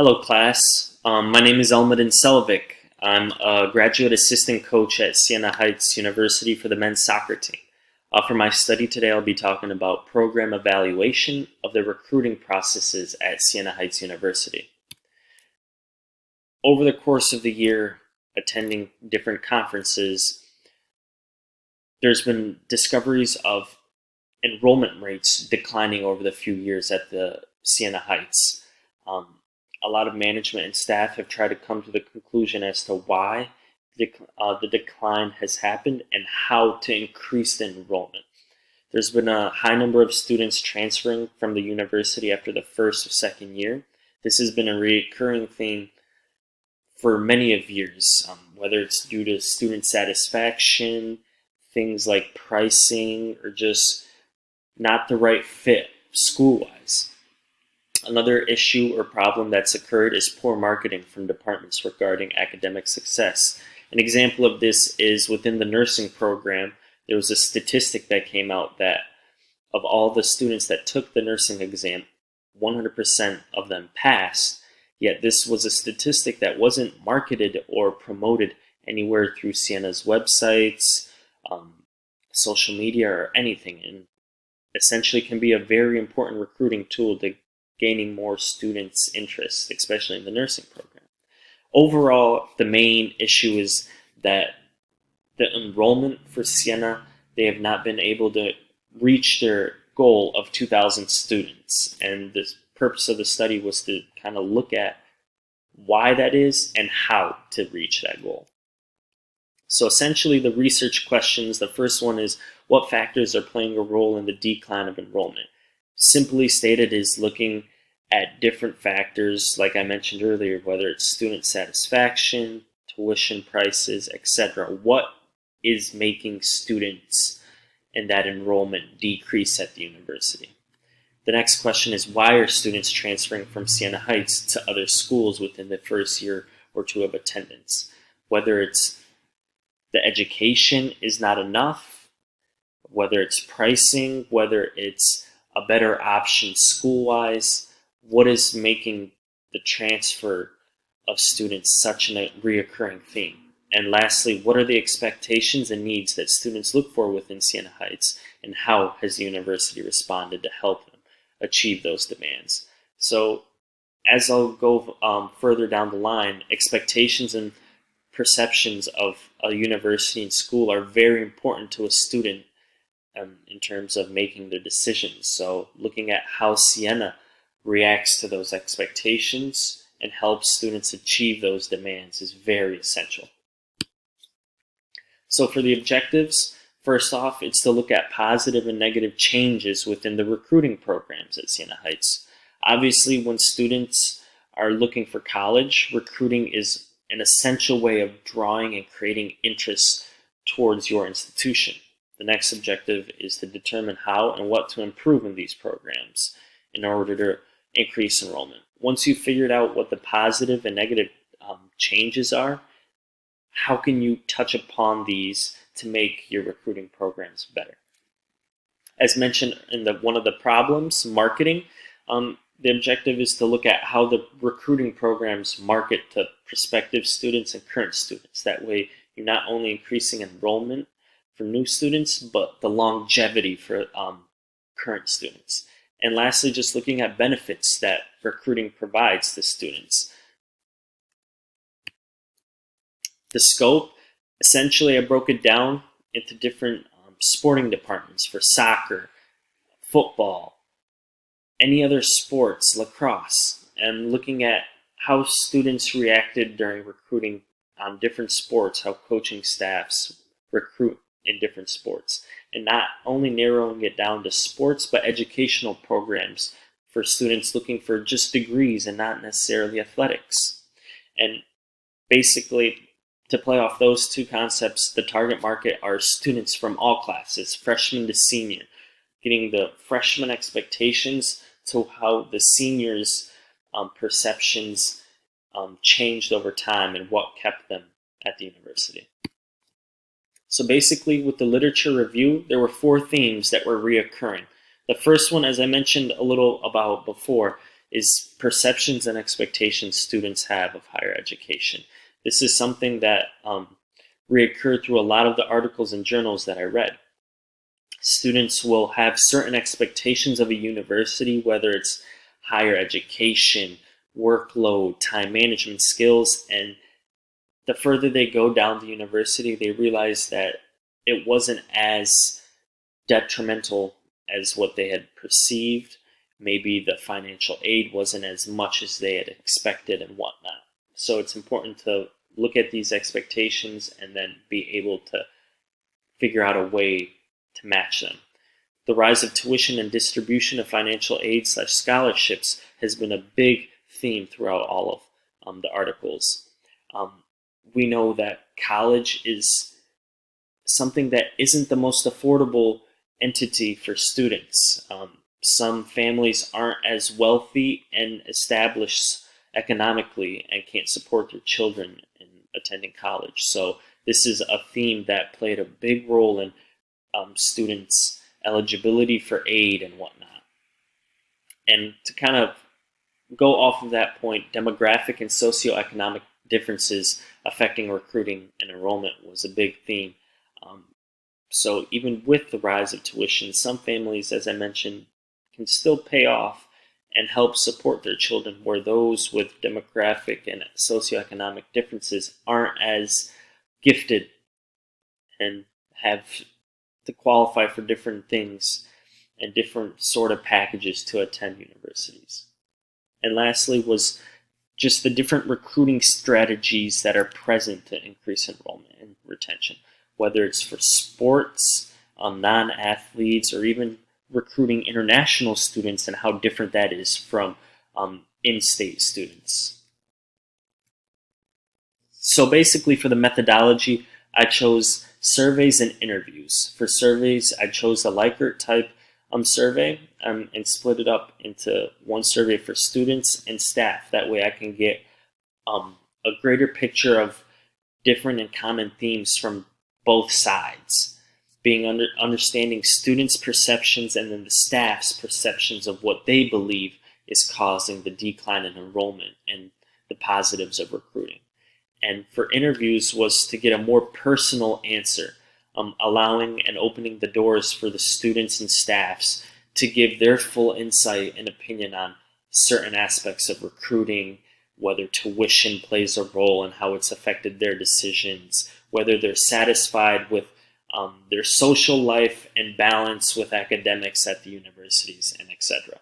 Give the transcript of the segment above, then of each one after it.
Hello, class. My name is Elmadin Selvic. I'm a graduate assistant coach at Siena Heights University for the men's soccer team. For my study today, I'll be talking about program evaluation of the recruiting processes at Siena Heights University. Over the course of the year, attending different conferences, there's been discoveries of enrollment rates declining over the few years at the Siena Heights. A lot of management and staff have tried to come to the conclusion as to why the decline has happened and how to increase the enrollment. There's been a high number of students transferring from the university after the first or second year. This has been a recurring theme for many of years, whether it's due to student satisfaction, things like pricing, or just not the right fit school-wise. Another issue or problem that's occurred is poor marketing from departments regarding academic success. An example of this is within the nursing program. There was a statistic that came out that of all the students that took the nursing exam, 100% of them passed, yet this was a statistic that wasn't marketed or promoted anywhere through Siena's websites, social media, or anything, and essentially can be a very important recruiting tool to gaining more students' interest, especially in the nursing program. Overall, the main issue is that the enrollment for Siena, they have not been able to reach their goal of 2,000 students. And the purpose of the study was to kind of look at why that is and how to reach that goal. So essentially the research questions, the first one is, what factors are playing a role in the decline of enrollment? Simply stated is looking at different factors, like I mentioned earlier, whether it's student satisfaction, tuition prices, etc. What is making students and that enrollment decrease at the university? The next question is, why are students transferring from Siena Heights to other schools within the first year or two of attendance? Whether it's the education is not enough, whether it's pricing, whether it's a better option school-wise, what is making the transfer of students such a reoccurring theme? And lastly, what are the expectations and needs that students look for within Siena Heights, and how has the university responded to help them achieve those demands? So as I'll go further down the line, expectations and perceptions of a university and school are very important to a student in terms of making their decisions. So looking at how Siena reacts to those expectations and helps students achieve those demands is very essential. So for the objectives, first off, it's to look at positive and negative changes within the recruiting programs at Siena Heights. Obviously, when students are looking for college, recruiting is an essential way of drawing and creating interest towards your institution. The next objective is to determine how and what to improve in these programs in order to increase enrollment. Once you've figured out what the positive and negative changes are, how can you touch upon these to make your recruiting programs better? As mentioned in one of the problems, marketing, the objective is to look at how the recruiting programs market to prospective students and current students. That way, you're not only increasing enrollment for new students, but the longevity for current students. And lastly, just looking at benefits that recruiting provides to students. The scope, essentially I broke it down into different sporting departments for soccer, football, any other sports, lacrosse, and looking at how students reacted during recruiting on different sports, how coaching staffs recruit in different sports, and not only narrowing it down to sports, but educational programs for students looking for just degrees and not necessarily athletics. And basically, to play off those two concepts, the target market are students from all classes, freshman to senior, getting the freshman expectations to how the seniors' perceptions changed over time and what kept them at the university. So basically, with the literature review, there were 4 themes that were reoccurring. The first one, as I mentioned a little about before, is perceptions and expectations students have of higher education. This is something that reoccurred through a lot of the articles and journals that I read. Students will have certain expectations of a university, whether it's higher education, workload, time management skills, and the further they go down the university, they realize that it wasn't as detrimental as what they had perceived. Maybe the financial aid wasn't as much as they had expected and whatnot. So it's important to look at these expectations and then be able to figure out a way to match them. The rise of tuition and distribution of financial aid/scholarships has been a big theme throughout all of the articles. We know that college is something that isn't the most affordable entity for students. Some families aren't as wealthy and established economically and can't support their children in attending college. So this is a theme that played a big role in students' eligibility for aid and whatnot. And to kind of go off of that point, demographic and socioeconomic differences affecting recruiting and enrollment was a big theme. So even with the rise of tuition, some families, as I mentioned, can still pay off and help support their children, where those with demographic and socioeconomic differences aren't as gifted and have to qualify for different things and different sort of packages to attend universities. And lastly was just the different recruiting strategies that are present to increase enrollment and retention, whether it's for sports, non-athletes, or even recruiting international students, and how different that is from in-state students. So basically for the methodology, I chose surveys and interviews. For surveys, I chose the Likert type survey and split it up into one survey for students and staff. That way I can get a greater picture of different and common themes from both sides, being understanding students' perceptions and then the staff's perceptions of what they believe is causing the decline in enrollment and the positives of recruiting. And for interviews was to get a more personal answer, allowing and opening the doors for the students and staffs to give their full insight and opinion on certain aspects of recruiting, whether tuition plays a role in how it's affected their decisions, whether they're satisfied with their social life and balance with academics at the universities, and etc.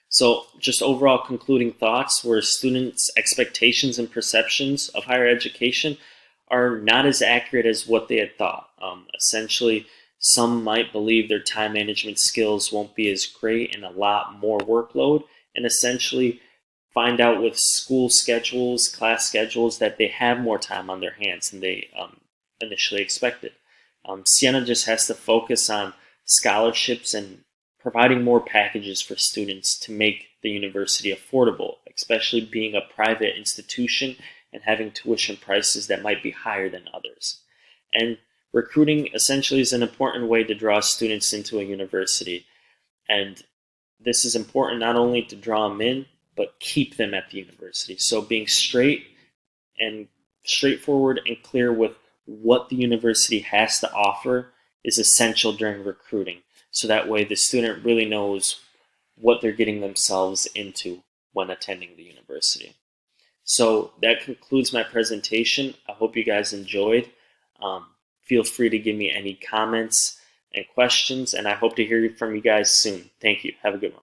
So just overall concluding thoughts were students' expectations and perceptions of higher education are not as accurate as what they had thought. Essentially, some might believe their time management skills won't be as great and a lot more workload, and essentially find out with school schedules, class schedules, that they have more time on their hands than they initially expected. Siena just has to focus on scholarships and providing more packages for students to make the university affordable, especially being a private institution and having tuition prices that might be higher than others. And recruiting essentially is an important way to draw students into a university. And this is important not only to draw them in, but keep them at the university. So being straightforward and clear with what the university has to offer is essential during recruiting. So that way the student really knows what they're getting themselves into when attending the university. So that concludes my presentation. I hope you guys enjoyed. Feel free to give me any comments and questions, and I hope to hear from you guys soon. Thank you. Have a good one.